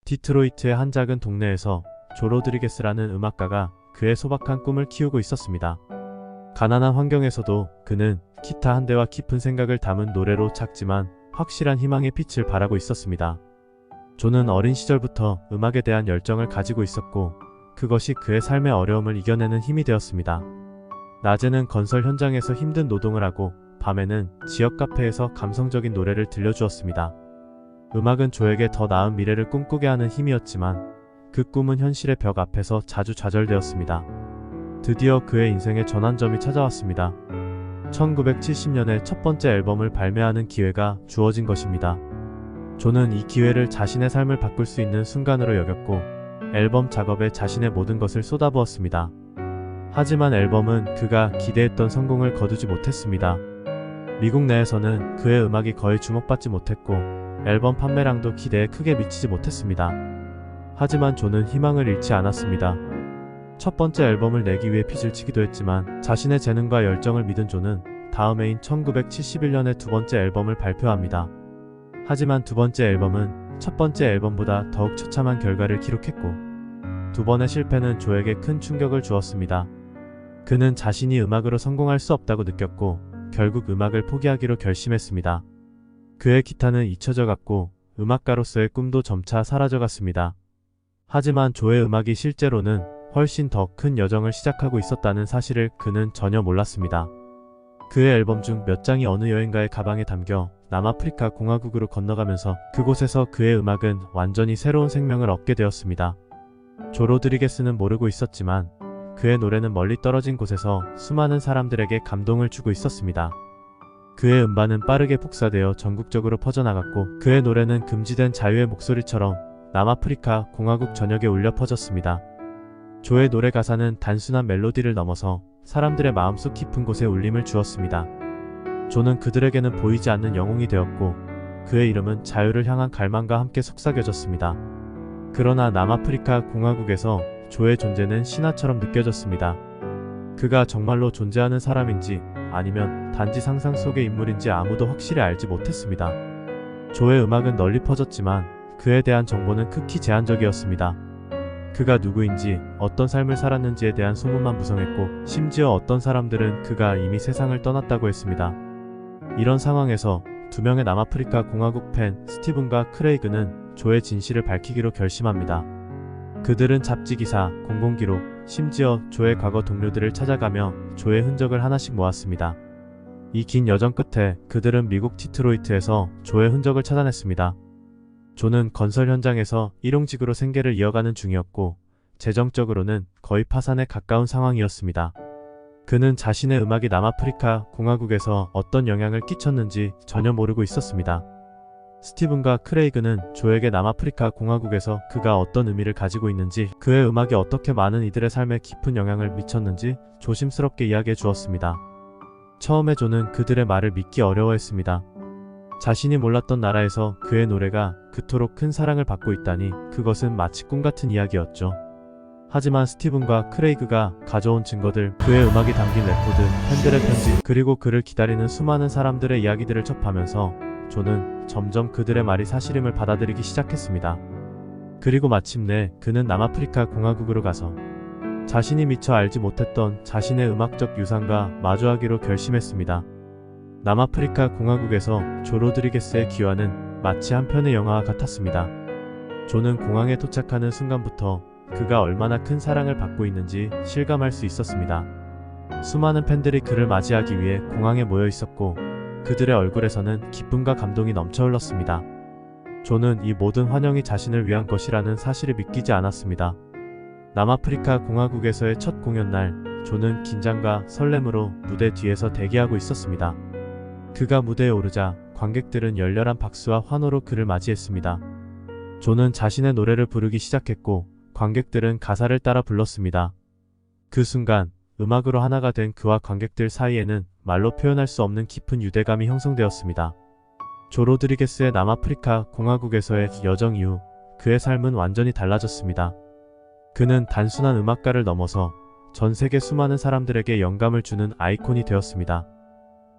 디트로이트의 한 작은 동네에서 조 로드리게스라는 음악가가 그의 소박한 꿈을 키우고 있었습니다. 가난한 환경에서도 그는 기타 한 대와 깊은 생각을 담은 노래로 작지만 확실한 희망의 빛을 발하고 있었습니다. 조는 어린 시절부터 음악에 대한 열정을 가지고 있었고 그것이 그의 삶의 어려움을 이겨내는 힘이 되었습니다. 낮에는 건설 현장에서 힘든 노동을 하고 밤에는 지역 카페에서 감성적인 노래를 들려주었습니다. 음악은 조에게 더 나은 미래를 꿈꾸게 하는 힘이었지만 그 꿈은 현실의 벽 앞에서 자주 좌절되었습니다. 드디어 그의 인생의 전환점이 찾아왔습니다. 1970년에 첫 번째 앨범을 발매하는 기회가 주어진 것입니다. 조는 이 기회를 자신의 삶을 바꿀 수 있는 순간으로 여겼고 앨범 작업에 자신의 모든 것을 쏟아부었습니다. 하지만 앨범은 그가 기대했던 성공을 거두지 못했습니다. 미국 내에서는 그의 음악이 거의 주목받지 못했고 앨범 판매량도 기대에 크게 미치지 못했습니다. 하지만 조는 희망을 잃지 않았습니다. 첫 번째 앨범을 내기 위해 빚을 지기도 했지만 자신의 재능과 열정을 믿은 조는 다음 해인 1971년에 두 번째 앨범을 발표합니다. 하지만 두 번째 앨범은 첫 번째 앨범보다 더욱 처참한 결과를 기록했고 두 번의 실패는 조에게 큰 충격을 주었습니다. 그는 자신이 음악으로 성공할 수 없다고 느꼈고 결국 음악을 포기하기로 결심했습니다. 그의 기타는 잊혀져 갔고 음악가로서의 꿈도 점차 사라져갔습니다. 하지만 조의 음악이 실제로는 훨씬 더 큰 여정을 시작하고 있었다는 사실을 그는 전혀 몰랐습니다. 그의 앨범 중 몇 장이 어느 여행가의 가방에 담겨 남아프리카 공화국으로 건너가면서 그곳에서 그의 음악은 완전히 새로운 생명을 얻게 되었습니다. 조 로드리게스는 모르고 있었지만 그의 노래는 멀리 떨어진 곳에서 수많은 사람들에게 감동을 주고 있었습니다. 그의 음반은 빠르게 복사되어 전국적으로 퍼져나갔고 그의 노래는 금지된 자유의 목소리처럼 남아프리카 공화국 전역에 울려 퍼졌습니다. 조의 노래 가사는 단순한 멜로디를 넘어서 사람들의 마음속 깊은 곳에 울림을 주었습니다. 조는 그들에게는 보이지 않는 영웅이 되었고 그의 이름은 자유를 향한 갈망과 함께 속삭여졌습니다. 그러나 남아프리카 공화국에서 조의 존재는 신화처럼 느껴졌습니다. 그가 정말로 존재하는 사람인지 아니면 단지 상상 속의 인물인지 아무도 확실히 알지 못했습니다. 조의 음악은 널리 퍼졌지만 그에 대한 정보는 극히 제한적이었습니다. 그가 누구인지 어떤 삶을 살았는지에 대한 소문만 무성했고 심지어 어떤 사람들은 그가 이미 세상을 떠났다고 했습니다. 이런 상황에서 두 명의 남아프리카 공화국 팬 스티븐과 크레이그는 조의 진실을 밝히기로 결심합니다. 그들은 잡지기사, 공공기록, 심지어 조의 과거 동료들을 찾아가며 조의 흔적을 하나씩 모았습니다. 이 긴 여정 끝에 그들은 미국 디트로이트에서 조의 흔적을 찾아냈습니다. 조는 건설 현장에서 일용직으로 생계를 이어가는 중이었고 재정적으로는 거의 파산에 가까운 상황이었습니다. 그는 자신의 음악이 남아프리카 공화국에서 어떤 영향을 끼쳤는지 전혀 모르고 있었습니다. 스티븐과 크레이그는 조에게 남아프리카 공화국에서 그가 어떤 의미를 가지고 있는지 그의 음악이 어떻게 많은 이들의 삶에 깊은 영향을 미쳤는지 조심스럽게 이야기해 주었습니다. 처음에 조는 그들의 말을 믿기 어려워했습니다. 자신이 몰랐던 나라에서 그의 노래가 그토록 큰 사랑을 받고 있다니 그것은 마치 꿈같은 이야기였죠. 하지만 스티븐과 크레이그가 가져온 증거들, 그의 음악이 담긴 레코드, 팬들의 편지, 그리고 그를 기다리는 수많은 사람들의 이야기들을 접하면서 조는 점점 그들의 말이 사실임을 받아들이기 시작했습니다. 그리고 마침내 그는 남아프리카 공화국으로 가서 자신이 미처 알지 못했던 자신의 음악적 유산과 마주하기로 결심했습니다. 남아프리카 공화국에서 조 로드리게스의 귀환은 마치 한 편의 영화와 같았습니다. 조는 공항에 도착하는 순간부터 그가 얼마나 큰 사랑을 받고 있는지 실감할 수 있었습니다. 수많은 팬들이 그를 맞이하기 위해 공항에 모여 있었고 그들의 얼굴에서는 기쁨과 감동이 넘쳐 흘렀습니다. 조는 이 모든 환영이 자신을 위한 것이라는 사실을 믿기지 않았습니다. 남아프리카 공화국에서의 첫 공연 날, 조는 긴장과 설렘으로 무대 뒤에서 대기하고 있었습니다. 그가 무대에 오르자 관객들은 열렬한 박수와 환호로 그를 맞이했습니다. 조는 자신의 노래를 부르기 시작했고 관객들은 가사를 따라 불렀습니다. 그 순간 음악으로 하나가 된 그와 관객들 사이에는 말로 표현할 수 없는 깊은 유대감이 형성되었습니다. 조 로드리게스의 남아프리카 공화국에서의 여정 이후 그의 삶은 완전히 달라졌습니다. 그는 단순한 음악가를 넘어서 전 세계 수많은 사람들에게 영감을 주는 아이콘이 되었습니다.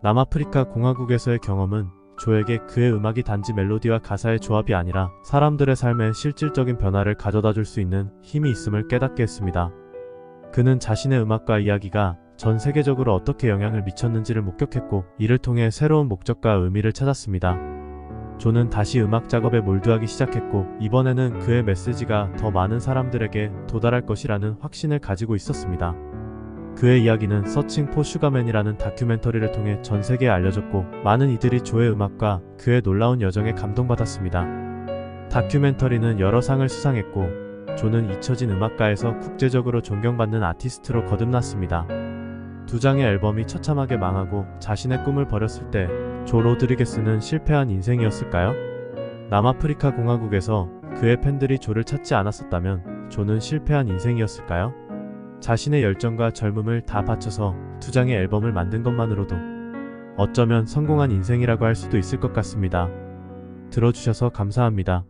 남아프리카 공화국에서의 경험은 조에게 그의 음악이 단지 멜로디와 가사의 조합이 아니라 사람들의 삶에 실질적인 변화를 가져다 줄 수 있는 힘이 있음을 깨닫게 했습니다. 그는 자신의 음악과 이야기가 전 세계적으로 어떻게 영향을 미쳤는지를 목격했고, 이를 통해 새로운 목적과 의미를 찾았습니다. 조는 다시 음악 작업에 몰두하기 시작했고, 이번에는 그의 메시지가 더 많은 사람들에게 도달할 것이라는 확신을 가지고 있었습니다. 그의 이야기는 서칭 포 슈가맨이라는 다큐멘터리를 통해 전 세계에 알려졌고, 많은 이들이 조의 음악과 그의 놀라운 여정에 감동받았습니다. 다큐멘터리는 여러 상을 수상했고, 조는 잊혀진 음악가에서 국제적으로 존경받는 아티스트로 거듭났습니다. 두 장의 앨범이 처참하게 망하고 자신의 꿈을 버렸을 때 조 로드리게스는 실패한 인생이었을까요? 남아프리카 공화국에서 그의 팬들이 조를 찾지 않았었다면 조는 실패한 인생이었을까요? 자신의 열정과 젊음을 다 바쳐서 두 장의 앨범을 만든 것만으로도 어쩌면 성공한 인생이라고 할 수도 있을 것 같습니다. 들어주셔서 감사합니다.